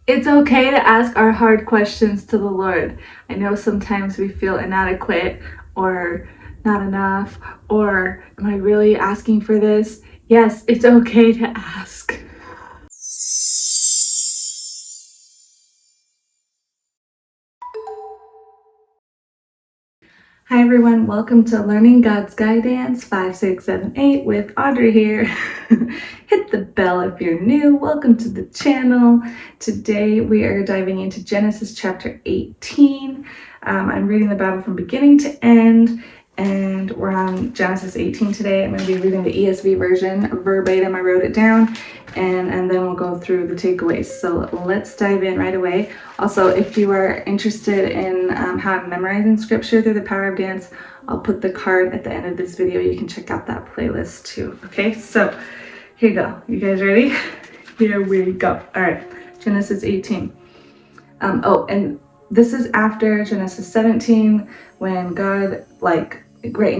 It's okay to ask our hard questions to the Lord. I know sometimes we feel inadequate or not enough, or am I really asking for this? Yes, it's okay to ask. Hi everyone, welcome to Learning God's Guidance 5678 with Audrey here. Hit the bell if you're new. Welcome to the channel. Today we are diving into Genesis chapter 18. I'm reading the Bible from beginning to end, and we're on Genesis 18 today. I'm going to be reading the ESV version verbatim. I wrote it down, and then we'll go through the takeaways. So let's dive in right away. Also, if you are interested in how I'm memorizing scripture through the power of dance, I'll put the card at the end of this video. You can check out that playlist too. Okay, so here you go. You guys ready? Here we go. All right, Genesis 18. And this is after Genesis 17, when God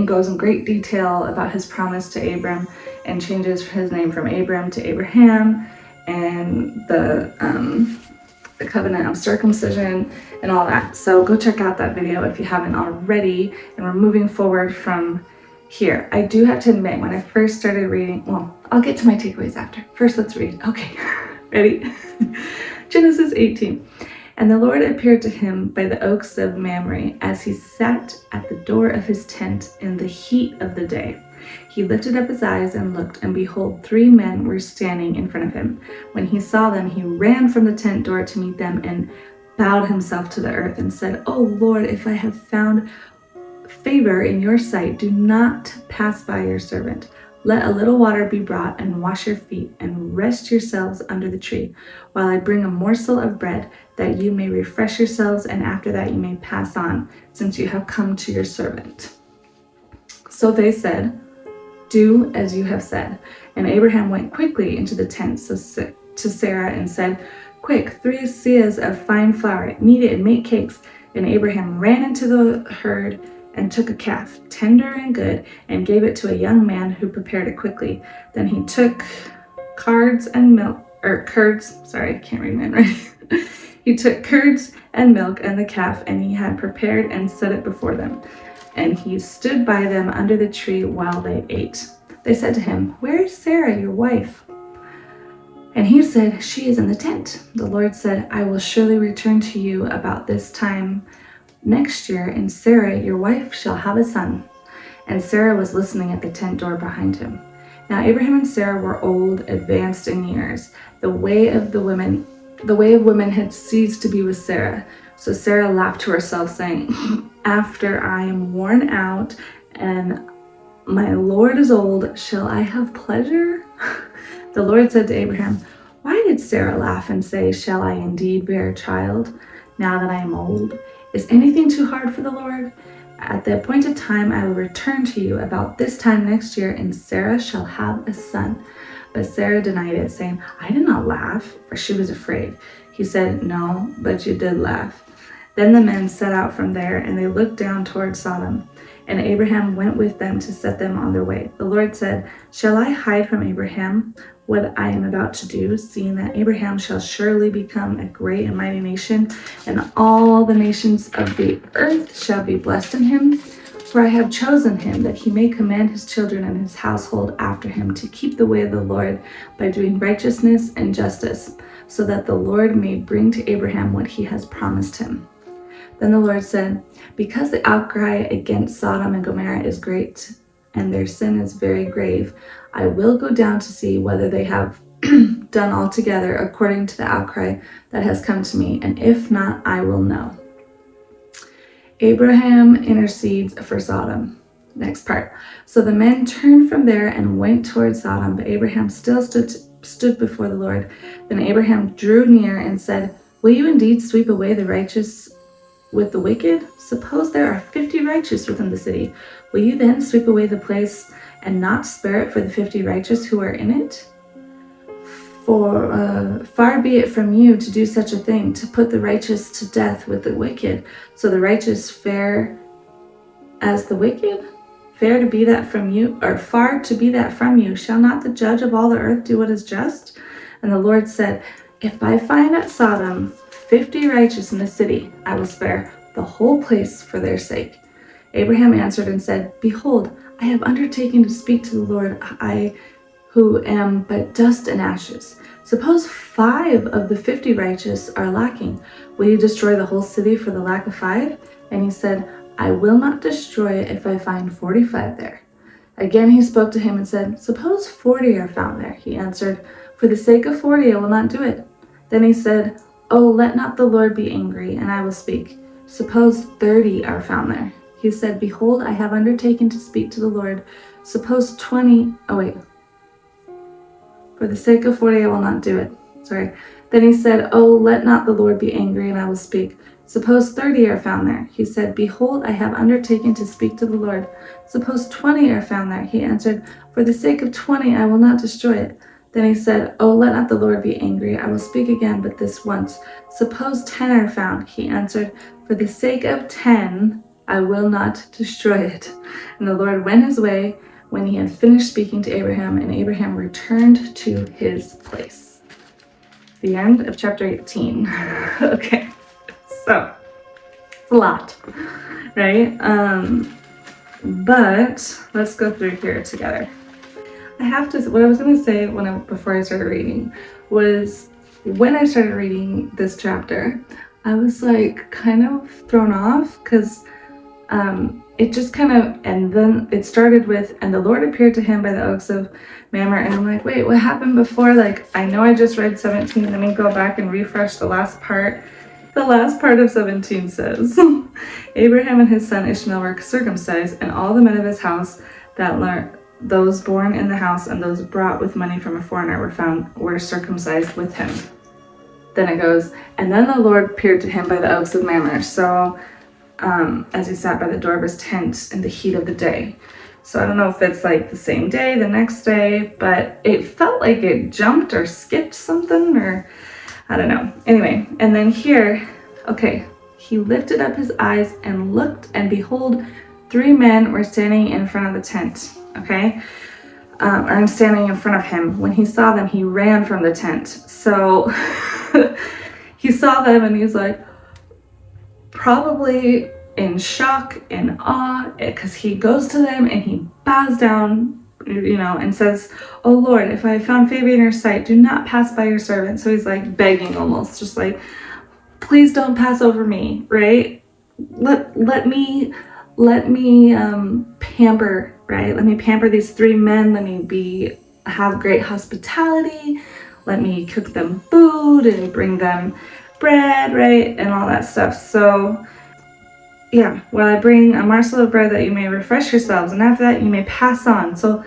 goes in great detail about his promise to Abram and changes his name from Abram to Abraham, and the covenant of circumcision and all that. So go check out that video if you haven't already. And we're moving forward from here. I do have to admit, when I first started reading, well, I'll get to my takeaways after. First, let's read. Okay, ready? Genesis 18. And the Lord appeared to him by the oaks of Mamre as he sat at the door of his tent in the heat of the day. He lifted up his eyes and looked, and behold, 3 men were standing in front of him. When he saw them, he ran from the tent door to meet them and bowed himself to the earth and said, "O Lord, if I have found favor in your sight, do not pass by your servant. Let a little water be brought and wash your feet and rest yourselves under the tree, while I bring a morsel of bread, that you may refresh yourselves, and after that you may pass on, since you have come to your servant." So they said, "Do as you have said." And Abraham went quickly into the tent to Sarah and said, "Quick, 3 seahs of fine flour, knead it and make cakes." And Abraham ran into the herd and took a calf, tender and good, and gave it to a young man who prepared it quickly. Then he took curds, sorry, I can't read my handwriting. He took curds and milk and the calf, and he had prepared and set it before them. And he stood by them under the tree while they ate. They said to him, "Where is Sarah, your wife?" And he said, "She is in the tent." The Lord said, "I will surely return to you about this time next year, and Sarah, your wife, shall have a son." And Sarah was listening at the tent door behind him. Now Abraham and Sarah were old, advanced in years. The way of women had ceased to be with Sarah. So Sarah laughed to herself, saying, "After I am worn out and my Lord is old, shall I have pleasure?" The Lord said to Abraham, "Why did Sarah laugh and say, 'Shall I indeed bear a child now that I am old?' Is anything too hard for the Lord? At the appointed time I will return to you about this time next year, and Sarah shall have a son." But Sarah denied it, saying, "I did not laugh," for she was afraid. He said, "No, but you did laugh." Then the men set out from there, and they looked down toward Sodom. And Abraham went with them to set them on their way. The Lord said, "Shall I hide from Abraham what I am about to do, seeing that Abraham shall surely become a great and mighty nation, and all the nations of the earth shall be blessed in him? For I have chosen him, that he may command his children and his household after him to keep the way of the Lord by doing righteousness and justice, so that the Lord may bring to Abraham what he has promised him." Then the Lord said, "Because the outcry against Sodom and Gomorrah is great, and their sin is very grave, I will go down to see whether they have done altogether according to the outcry that has come to me, and if not, I will know." Abraham intercedes for Sodom. Next part. So the men turned from there and went toward Sodom, but Abraham still stood before the Lord. Then Abraham drew near and said, "Will you indeed sweep away the righteous with the wicked? Suppose there are 50 righteous within the city. Will you then sweep away the place and not spare it for the 50 righteous who are in it? For far be it from you to do such a thing, to put the righteous to death with the wicked. So the righteous fare as the wicked? Far to be that from you, shall not the judge of all the earth do what is just?" And the Lord said, If I find at Sodom 50 righteous in the city, I will spare the whole place for their sake. Abraham answered and said, Behold, I have undertaken to speak to the Lord, I who am but dust and ashes. Suppose 5 of the 50 righteous are lacking. Will you destroy the whole city for the lack of 5? And he said, I will not destroy it if I find 45 there. Again he spoke to him and said, Suppose 40 are found there. He answered, For the sake of 40 I will not do it. Then he said, Oh, let not the Lord be angry, and I will speak. Suppose 30 are found there. He said, Behold, I have undertaken to speak to the Lord. Suppose 20, for the sake of 40 I will not do it. Sorry. Then he said, Oh, let not the Lord be angry, and I will speak. Suppose 30 are found there. He said, Behold, I have undertaken to speak to the Lord. Suppose 20 are found there. He answered, For the sake of 20 I will not destroy it. Then he said, Oh, let not the Lord be angry. I will speak again, but this once. Suppose 10 are found. He answered, For the sake of 10 I will not destroy it. And the Lord went his way when he had finished speaking to Abraham, and Abraham returned to his place. The end of chapter 18. Okay, so it's a lot, right? But let's go through here together. What I was going to say before I started reading was, when I started reading this chapter, I was like kind of thrown off because it just kind of, and then it started with, and the Lord appeared to him by the oaks of Mamre, and I'm like, wait, what happened before? Like, I know I just read 17, let me go back and refresh the last part. The last part of 17 says, Abraham and his son Ishmael were circumcised, and all the men of his house that learned, those born in the house and those brought with money from a foreigner were circumcised with him. Then it goes, and then the Lord appeared to him by the oaks of Mamre. So, as he sat by the door of his tent in the heat of the day. So I don't know if it's like the same day, the next day, but it felt like it jumped or skipped something, or I don't know. Anyway, and then here, okay, he lifted up his eyes and looked, and behold, 3 men were standing in front of the tent, okay? Or standing in front of him. When he saw them, he ran from the tent. So he saw them and he's like, probably in shock, in awe, because he goes to them and he bows down, and says, Oh Lord, if I have found favor in your sight, do not pass by your servant. So he's like begging, almost just like, please don't pass over me, right? Let me pamper, right? Let me pamper these 3 men. Let me have great hospitality. Let me cook them food and bring them bread, right? And all that stuff. So yeah, while I bring a morsel of bread that you may refresh yourselves, and after that you may pass on. So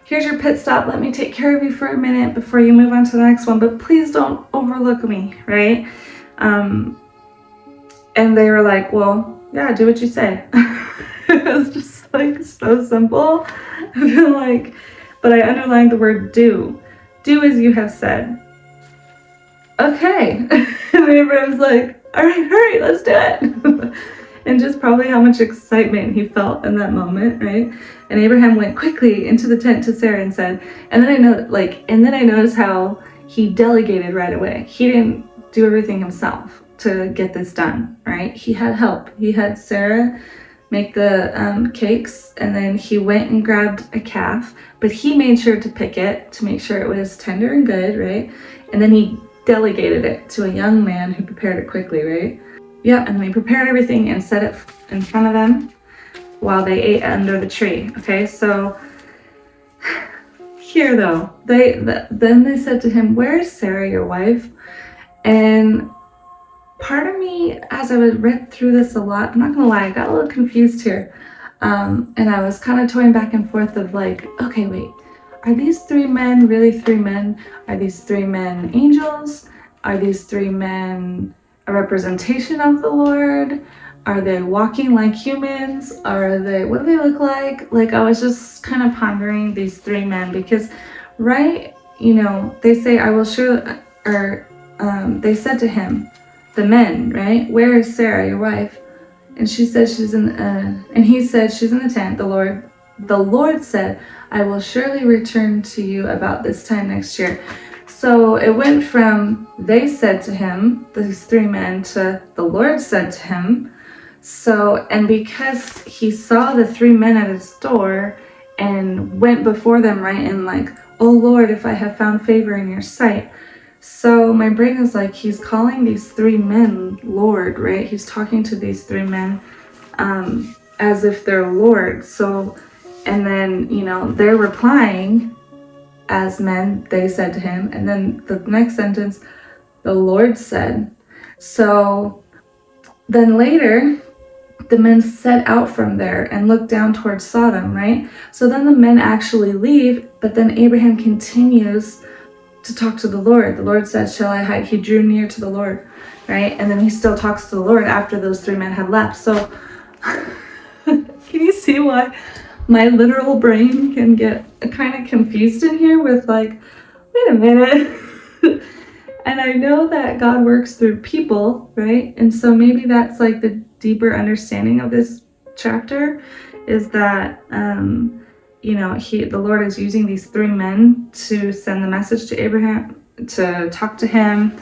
here's your pit stop. Let me take care of you for a minute before you move on to the next one, but please don't overlook me, right? And they were like, well, yeah, do what you say. It was just like so simple. I feel like, but I underlined the word do. Do as you have said. Okay. And Abraham's like, all right, hurry, let's do it. And just probably how much excitement he felt in that moment, right? And Abraham went quickly into the tent to Sarah and said, and then I noticed how he delegated right away. He didn't do everything himself to get this done, right? He had help. He had Sarah make the cakes, and then he went and grabbed a calf, but he made sure to pick it to make sure it was tender and good, right? And then he delegated it to a young man who prepared it quickly, right? Yeah, and they prepared everything and set it in front of them while they ate under the tree. Okay, so here though, then they said to him, where is Sarah, your wife? And part of me, as I read through this a lot, I'm not gonna lie, I got a little confused here. And I was kind of toying back and forth of like, okay, wait, are these 3 men really 3 men? Are these 3 men angels? Are these 3 men a representation of the Lord? Are they walking like humans? What do they look like? Like, I was just kind of pondering these 3 men because, right, they say, I will surely, or they said to him, the men, right, where is Sarah, your wife? And she said and he said, she's in the tent. The Lord said, I will surely return to you about this time next year. So it went from they said to him, these three men, to the Lord said to him. So, and because he saw the three men at his door and went before them, right, and like, oh Lord, if I have found favor in your sight. So my brain is like, he's calling these three men Lord, right? He's talking to these three men as if they're Lord. So, and then, they're replying as men, they said to him. And then the next sentence, the Lord said. So then later, the men set out from there and looked down towards Sodom, right? So then the men actually leave, but then Abraham continues to talk to the Lord. The Lord said, shall I hide? He drew near to the Lord, right? And then he still talks to the Lord after those three men had left. So can you see why my literal brain can get kind of confused in here with like, wait a minute. And I know that God works through people, right? And so maybe that's like the deeper understanding of this chapter is that, the Lord is using these three men to send the message to Abraham, to talk to him,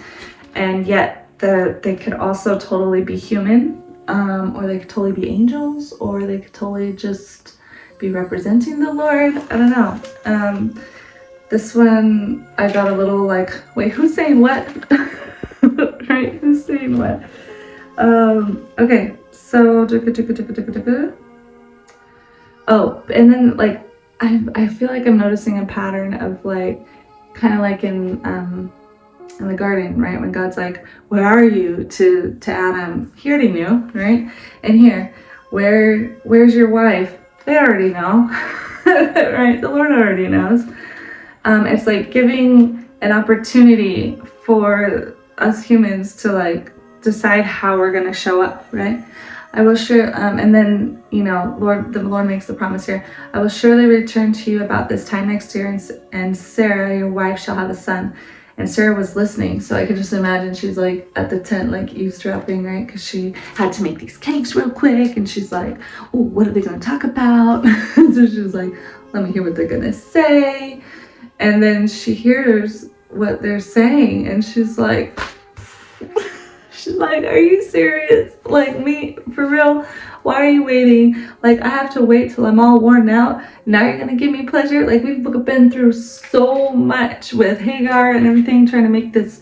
and yet they could also totally be human, or they could totally be angels, or they could totally just be representing the Lord. I don't know. This one, I got a little like, wait, who's saying what? Right, who's saying what? Okay, so, oh, and then like, I feel like I'm noticing a pattern of like, kind of like in the garden, right? When God's like, where are you to Adam? He already knew, right? And here, where's your wife? They already know, right? The Lord already knows. It's like giving an opportunity for us humans to like decide how we're going to show up, right? I will sure, and then, the Lord makes the promise here. I will surely return to you about this time next year, and Sarah, your wife, shall have a son. And Sarah was listening, so I could just imagine she's like at the tent, like eavesdropping, right? Because she had to make these cakes real quick, and she's like, oh, what are they going to talk about? So she's like, let me hear what they're going to say. And then she hears what they're saying, and she's like, are you serious? Like, me, for real? Why are you waiting? Like, I have to wait till I'm all worn out. Now you're gonna give me pleasure? Like, we've been through so much with Hagar and everything, trying to make this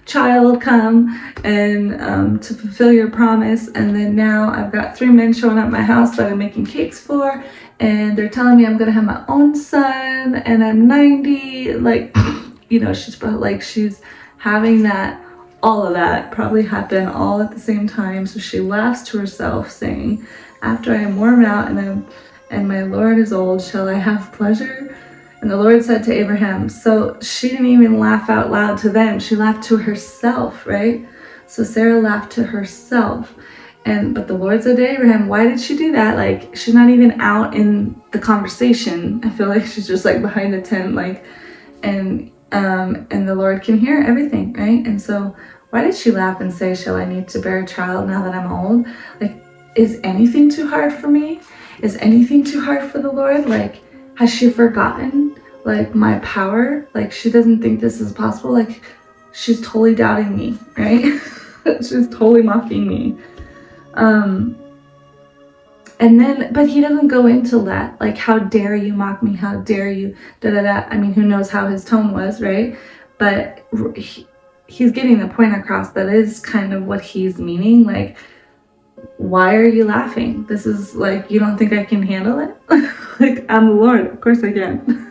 child come and to fulfill your promise. And then now I've got three men showing up at my house that I'm making cakes for, and they're telling me I'm gonna have my own son, and I'm 90. Like, she's having that. All of that probably happened all at the same time. So she laughs to herself, saying, after I am worn out and my Lord is old, shall I have pleasure? And the Lord said to Abraham, so she didn't even laugh out loud to them. She laughed to herself, right? So Sarah laughed to herself. But the Lord said to Abraham, why did she do that? Like, she's not even out in the conversation. I feel like she's just like behind the tent, like, and the Lord can hear everything, right? And so why did she laugh and say, shall I need to bear a child now that I'm old? Like, is anything too hard for me? Is anything too hard for the Lord? Like, has she forgotten, like, my power? Like, she doesn't think this is possible? Like, she's totally doubting me, right? She's totally mocking me. And then, but he doesn't go into that, like, how dare you mock me? How dare you, da-da-da. I mean, who knows how his tone was, right? But he's getting the point across that is kind of what he's meaning. Like, why are you laughing? This is like, you don't think I can handle it? Like, I'm the Lord, of course I can.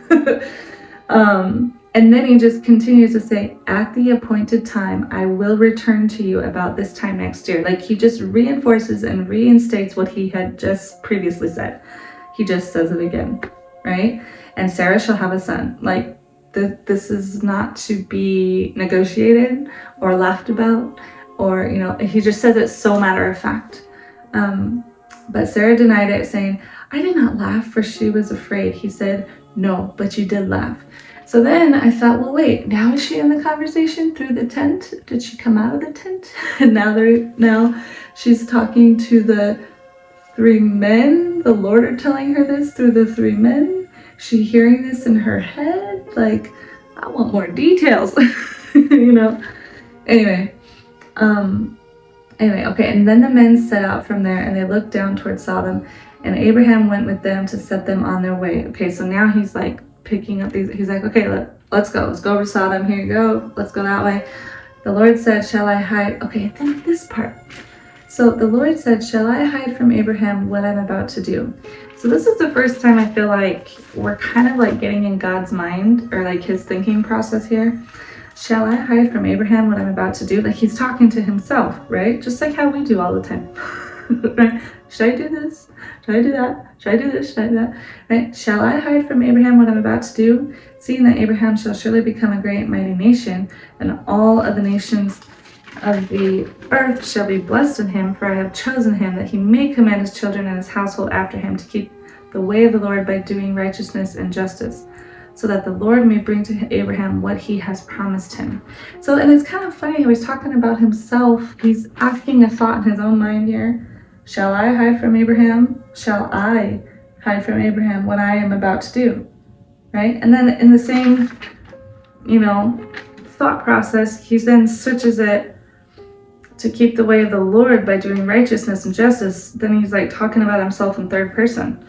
And then he just continues to say, at the appointed time, I will return to you about this time next year. Like, he just reinforces and reinstates what he had just previously said. He just says it again, right? And Sarah shall have a son. Like, this is not to be negotiated or laughed about, or, he just says it so matter of fact. But Sarah denied it, saying, I did not laugh, for she was afraid. He said, no, but you did laugh. So then I thought, well, wait, now is she in the conversation through the tent? Did she come out of the tent? And now she's talking to the three men. The Lord are telling her this through the three men. She hearing this in her head? Like, I want more details, you know? Anyway, okay, and then the men set out from there and they looked down towards Sodom, and Abraham went with them to set them on their way. Okay, so now he's like picking up these, he's like, okay, let's go over to Sodom, here you go, let's go that way. The Lord said, shall I hide? Okay, then this part. So the Lord said, shall I hide from Abraham what I'm about to do? So this is the first time I feel like we're kind of like getting in God's mind, or like his thinking process here. Shall I hide from Abraham what I'm about to do? Like he's talking to himself, right? Just like how we do all the time. Right? Should I do this? Should I do that? Should I do this? Should I do that? Right? Shall I hide from Abraham what I'm about to do? Seeing that Abraham shall surely become a great mighty nation, and all of the nations of the earth shall be blessed in him, for I have chosen him, that he may command his children and his household after him to keep the way of the Lord by doing righteousness and justice, so that the Lord may bring to Abraham what he has promised him. So, and it's kind of funny how he's talking about himself. He's asking a thought in his own mind here. Shall I hide from Abraham? Shall I hide from Abraham what I am about to do? Right? And then in the same, thought process, he then switches it to keep the way of the Lord by doing righteousness and justice. Then he's like talking about himself in third person,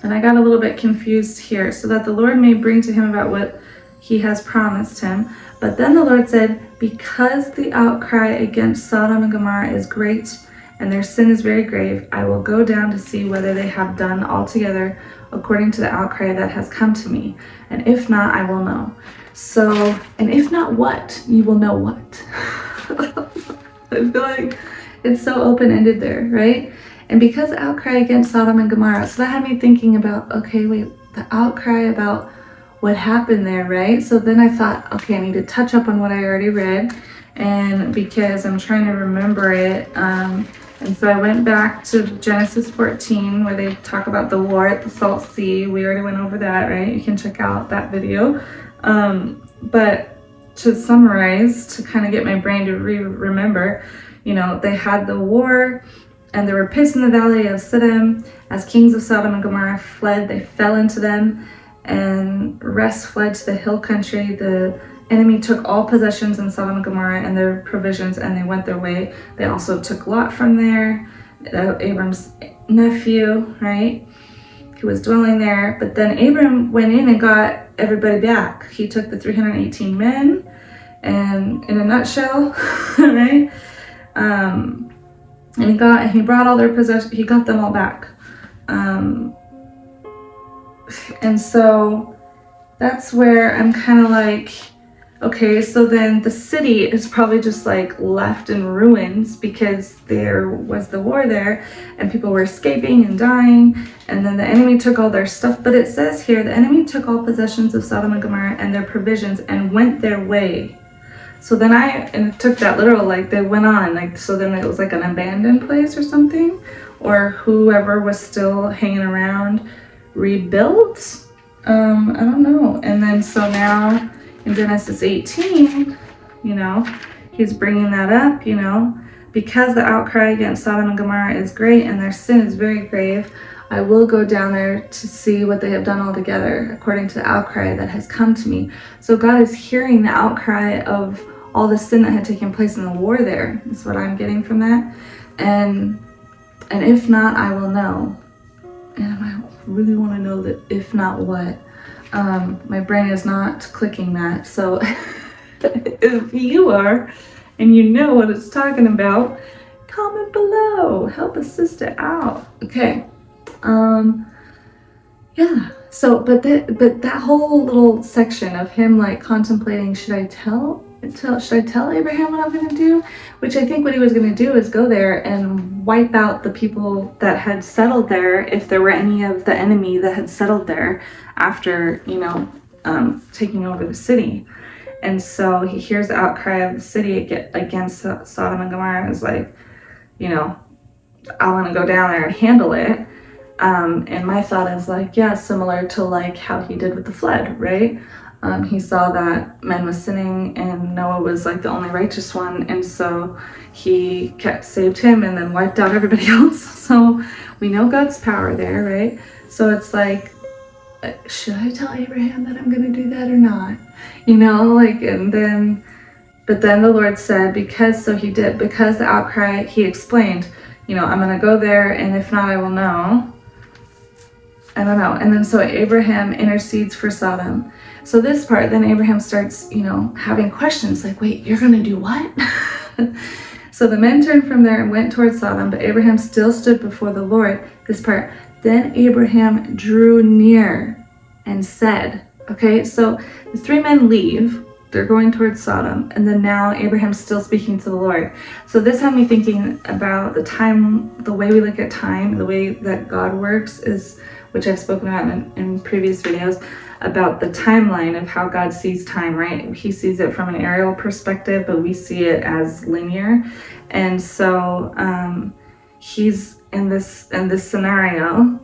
and I got a little bit confused here. So that the Lord may bring to him about what he has promised him. But then the Lord said, because the outcry against Sodom and Gomorrah is great and their sin is very grave, I will go down to see whether they have done altogether according to the outcry that has come to me. And if not, I will know. So, and if not what, you will know what. I feel like it's so open-ended there, right? And because the outcry against Sodom and Gomorrah, so that had me thinking about, okay, wait, the outcry about what happened there, right? So then I thought, okay, I need to touch up on what I already read, and because I'm trying to remember it, and so I went back to Genesis 14, where they talk about the war at the Salt Sea. We already went over that, right? You can check out that video. But to summarize, to kind of get my brain to remember, they had the war, and there were pits in the valley of Siddim. As kings of Sodom and Gomorrah fled, they fell into them, and rest fled to the hill country. The enemy took all possessions in Sodom and Gomorrah and their provisions, and they went their way. They also took Lot from there, Abram's nephew, right? He was dwelling there. But then Abram went in and got everybody back. He took the 318 men, and in a nutshell, right? And he brought all their possessions. He got them all back. And so that's where I'm kind of like, okay, so then the city is probably just like left in ruins because there was the war there and people were escaping and dying, and then the enemy took all their stuff. But it says here, the enemy took all possessions of Sodom and Gomorrah and their provisions and went their way. So then and took that literal, like they went on, like, so then it was like an abandoned place or something, or whoever was still hanging around rebuilt. I don't know. And then so now in Genesis 18, he's bringing that up, because the outcry against Sodom and Gomorrah is great and their sin is very grave, I will go down there to see what they have done altogether according to the outcry that has come to me. So God is hearing the outcry of all the sin that had taken place in the war there. Is what I'm getting from that. And if not, I will know. And I really want to know that if not what. My brain is not clicking that. So if you are and you know what it's talking about, comment below. Help a sister out. Okay. Yeah. So, but that whole little section of him like contemplating, should I tell Abraham what I'm going to do? Which I think what he was going to do is go there and wipe out the people that had settled there, if there were any of the enemy that had settled there after, taking over the city. And so he hears the outcry of the city against Sodom and Gomorrah. Is like, I want to go down there and handle it. And my thought is like, yeah, similar to like how he did with the flood, right? He saw that men was sinning and Noah was like the only righteous one, and so he saved him and then wiped out everybody else. So we know God's power there, right? So it's like, should I tell Abraham that I'm going to do that or not? But then the Lord said, because the outcry, he explained, I'm going to go there, and if not, I will know. I don't know. And then so Abraham intercedes for Sodom. So this part, then Abraham starts, having questions like, wait, you're going to do what? So the men turned from there and went towards Sodom, but Abraham still stood before the Lord. This part, then Abraham drew near and said, okay, so the three men leave. They're going towards Sodom, and then now Abraham's still speaking to the Lord. So this had me thinking about the way we look at time, the way that God works is, which I've spoken about in previous videos, about the timeline of how God sees time, right? He sees it from an aerial perspective, but we see it as linear. And so he's in this scenario,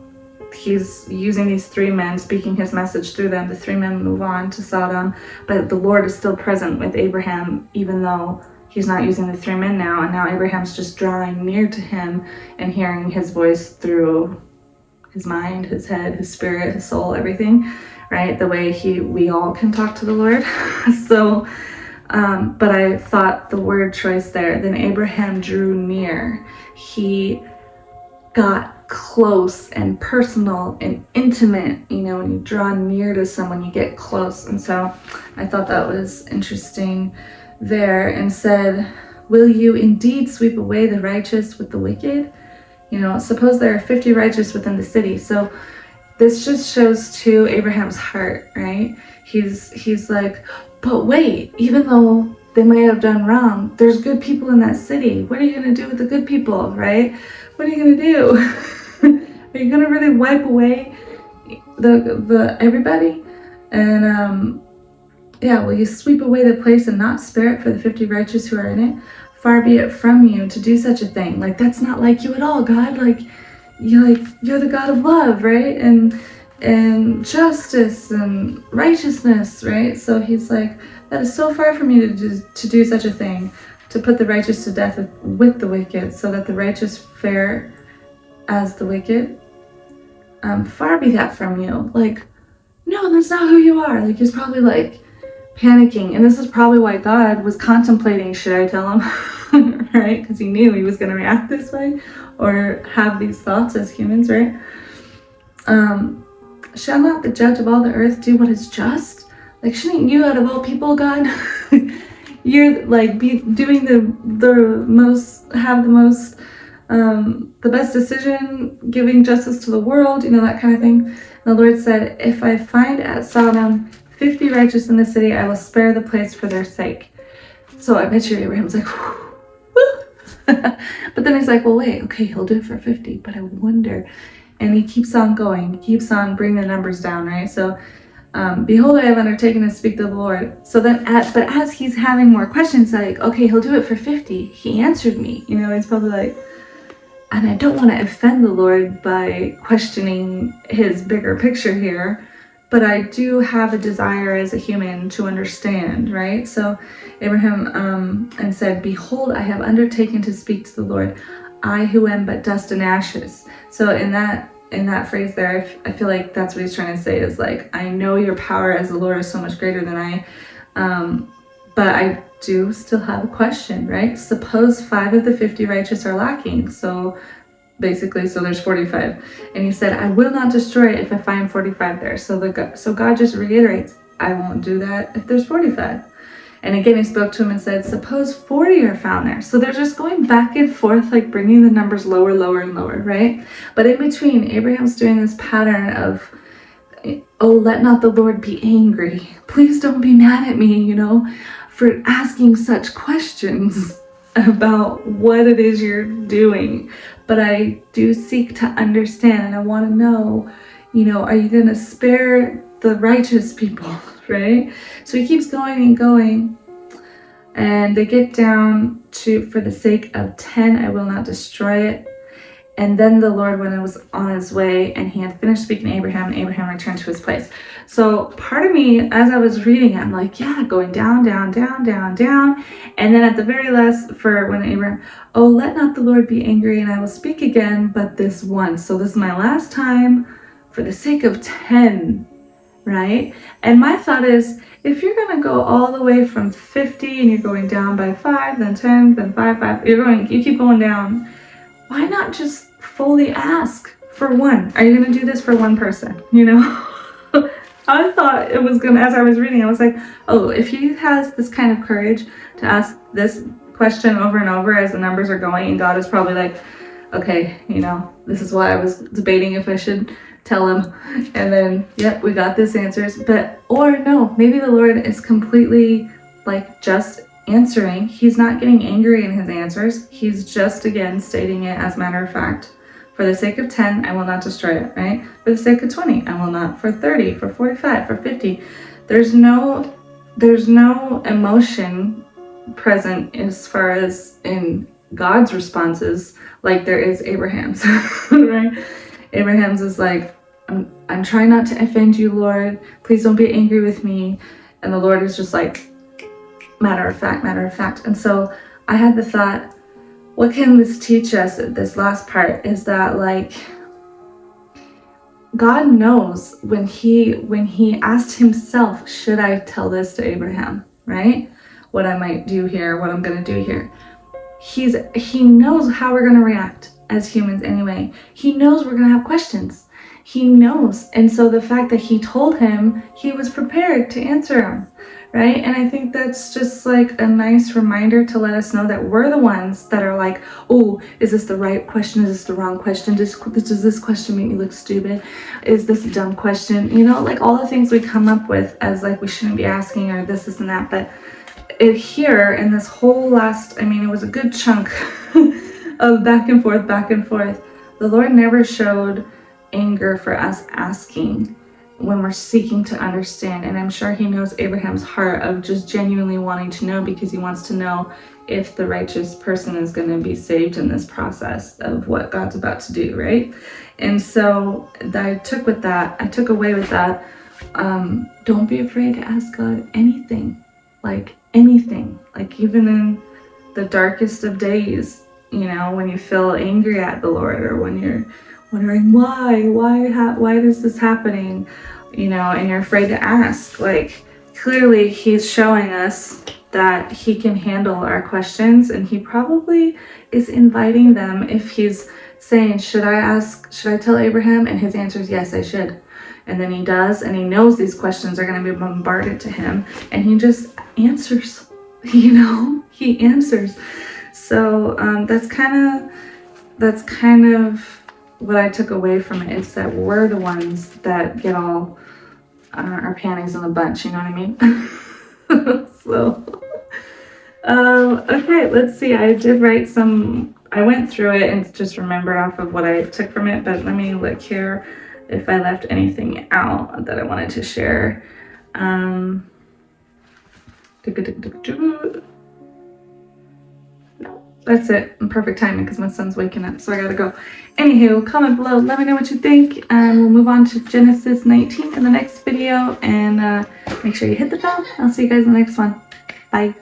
he's using these three men, speaking his message through them. The three men move on to Sodom, but the Lord is still present with Abraham, even though he's not using the three men now. And now Abraham's just drawing near to him and hearing his voice through his mind, his head, his spirit, his soul, everything, right? The way we all can talk to the Lord. So, but I thought the word choice there, then Abraham drew near. He got close and personal and intimate. When you draw near to someone, you get close. And so I thought that was interesting there, and said, will you indeed sweep away the righteous with the wicked? Suppose there are 50 righteous within the city. So this just shows to Abraham's heart, right? He's like, but wait, even though they might have done wrong, there's good people in that city. What are you going to do with the good people, right? What are you going to do? Are you going to really wipe away the everybody? And will you sweep away the place and not spare it for the 50 righteous who are in it? Far be it from you to do such a thing. Like, that's not like you at all, God. You're the God of love, right? And justice and righteousness, right? So he's like, that is so far from you to do such a thing, to put the righteous to death with the wicked, so that the righteous fare as the wicked. Far be that from you. Like, no, that's not who you are. Like, he's probably like panicking, and this is probably why God was contemplating, should I tell him? Right? Because he knew he was going to react this way or have these thoughts as humans, right? Shall not the judge of all the earth do what is just? Like, shouldn't you, out of all people, God, you're like be doing the best decision, giving justice to the world, that kind of thing. And the Lord said, if I find at Sodom 50 righteous in the city, I will spare the place for their sake. So I bet you Abraham's like, but then he's like, well, wait, okay, he'll do it for 50, but I wonder. And he keeps on going, keeps on bringing the numbers down, right? So, behold, I have undertaken to speak to the Lord. So then, but as he's having more questions, like, okay, he'll do it for 50. He answered me. He's probably like, and I don't want to offend the Lord by questioning his bigger picture here, but I do have a desire as a human to understand, right? So Abraham and said, behold, I have undertaken to speak to the Lord, I who am but dust and ashes. So in that phrase there, I feel like that's what he's trying to say, is like, I know your power as the Lord is so much greater than I, but I do still have a question, right? Suppose 5 of the 50 righteous are lacking. So basically, so there's 45. And he said, I will not destroy it if I find 45 there. So God just reiterates, I won't do that if there's 45. And again, he spoke to him and said, suppose 40 are found there. So they're just going back and forth, like bringing the numbers lower, lower, and lower, right? But in between, Abraham's doing this pattern of, oh, let not the Lord be angry. Please don't be mad at me, for asking such questions about what it is you're doing. But I do seek to understand, and I want to know, are you going to spare the righteous people, right? So he keeps going and going, and they get down to, for the sake of 10, I will not destroy it. And then the Lord, when it was on his way and he had finished speaking to Abraham, and Abraham returned to his place. So part of me, as I was reading, I'm like, yeah, going down, down, down, down, down. And then at the very last, for when Abraham, oh, let not the Lord be angry, and I will speak again, but this once. So this is my last time for the sake of 10. right? And my thought is, if you're going to go all the way from 50 and you're going down by 5, then 10, then 5, you keep going down. Why not just fully ask for one? Are you going to do this for one person? You know? I thought it was going to, as I was reading, I was like, oh, if he has this kind of courage to ask this question over and over as the numbers are going, and God is probably like, okay, you know, this is why I was debating if I should tell him. And then, yep, we got this answers. But, or no, maybe the Lord is completely like just answering. He's not getting angry in his answers. He's just, again, stating it as a matter of fact. For the sake of 10, I will not destroy it, right? For the sake of 20, I will not. For 30, for 45, for 50. There's no emotion present as far as in God's responses like there is Abraham's, right? Abraham's is like, I'm trying not to offend you, Lord. Please don't be angry with me. And the Lord is just like, matter of fact, matter of fact. And so I had the thought, what can this teach us? This last part is that, like, God knows when he asked himself, should I tell this to Abraham, right? What I might do here, what I'm going to do here. He knows how we're going to react as humans anyway. He knows we're going to have questions. He knows. And so the fact that he told him, he was prepared to answer him, right? And I think that's just like a nice reminder to let us know that we're the ones that are like, oh, is this the right question? Is this the wrong question? Does this question make me look stupid? Is this a dumb question? You know, like all the things we come up with as like we shouldn't be asking, or this and that. But it here in this whole last, I mean, it was a good chunk of back and forth. The Lord never showed anger for us asking when we're seeking to understand. And I'm sure he knows Abraham's heart of just genuinely wanting to know, because he wants to know if the righteous person is going to be saved in this process of what God's about to do, right? And so I took away with that, don't be afraid to ask God anything, like even in the darkest of days, you know, when you feel angry at the Lord, or when you're wondering why is this happening, you know, and you're afraid to ask. Like, clearly he's showing us that he can handle our questions, and he probably is inviting them. If he's saying, should I tell Abraham? And his answer is yes, I should. And then he does, and he knows these questions are going to be bombarded to him, and he just answers, you know, he answers. So that's kind of what I took away from it, is that we're the ones that get all our panties in a bunch, you know what I mean? So, okay, let's see. I did write I went through it and just remembered off of what I took from it, but let me look here if I left anything out that I wanted to share. No, that's it. Perfect timing, because my son's waking up, so I gotta go. Anywho, comment below, let me know what you think, and we'll move on to Genesis 19 in the next video, and make sure you hit the bell. I'll see you guys in the next one. Bye.